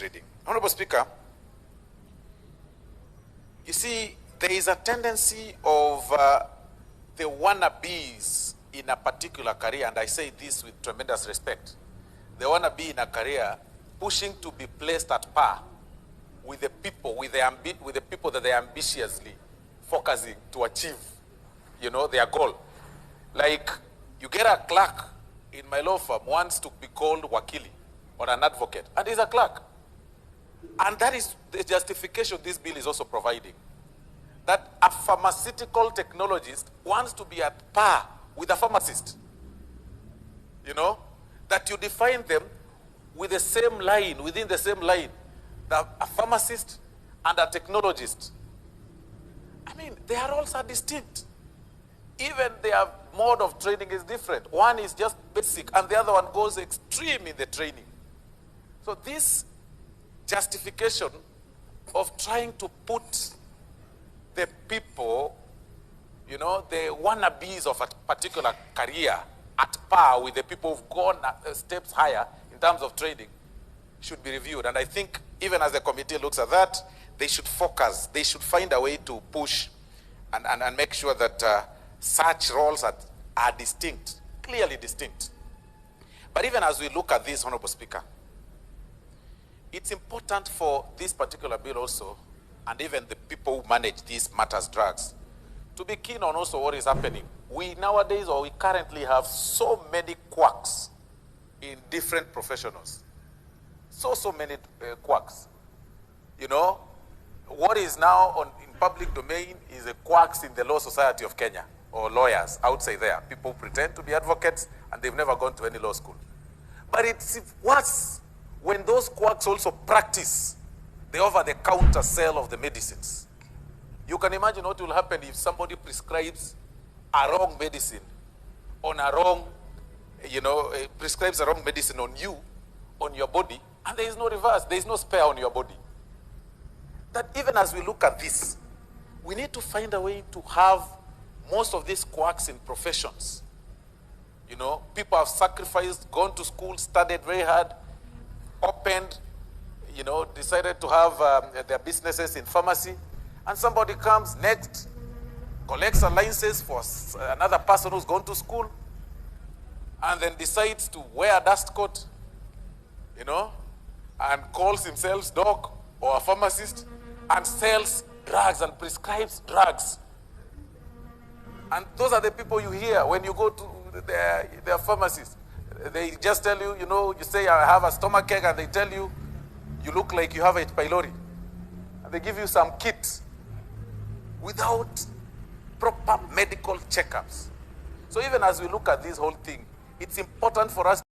this reading. Honorable Speaker, you see, there is a tendency of the wannabes in a particular career, and I say this with tremendous respect. They want to be in a career pushing to be placed at par with the people, with the people that they are ambitiously focusing to achieve, their goal. Like, you get a clerk in my law firm wants to be called wakili or an advocate, and he's a clerk. And that is the justification this bill is also providing. That a pharmaceutical technologist wants to be at par with a pharmacist. That you define them with the same line, within the same line, a pharmacist and a technologist. I mean, they are also distinct. Even their mode of training is different. One is just basic, and the other one goes extreme in the training. So this justification of trying to put the people, the wannabes of a particular career at par with the people who've gone steps higher in terms of training should be reviewed. And I think even as the committee looks at that, they should focus, they should find a way to push and make sure that such roles are distinct, clearly distinct. But even as we look at this, Honorable Speaker, it's important for this particular bill also, and even the people who manage these matters drugs, to be keen on also what is happening. We nowadays, or we currently have so many quacks in different professionals. So many quacks. What is now in public domain is the quacks in the Law Society of Kenya, or lawyers outside there. People pretend to be advocates and they've never gone to any law school. But it's worse when those quacks also practice the over-the-counter sale of the medicines. You can imagine what will happen if somebody prescribes a wrong medicine on a wrong, prescribes a wrong medicine on you, on your body, and there is no reverse, there is no spare on your body. That even as we look at this, we need to find a way to have most of these quacks in professions. People have sacrificed, gone to school, studied very hard, opened, decided to have their businesses in pharmacy, and somebody comes next, collects allowances for another person who's gone to school, and then decides to wear a dust coat, and calls himself doc or a pharmacist, and sells drugs and prescribes drugs. And those are the people you hear when you go to their pharmacists. They just tell you, you say, I have a stomachache, and they tell you, you look like you have H. pylori. And they give you some kit without proper medical checkups. So even as we look at this whole thing, it's important for us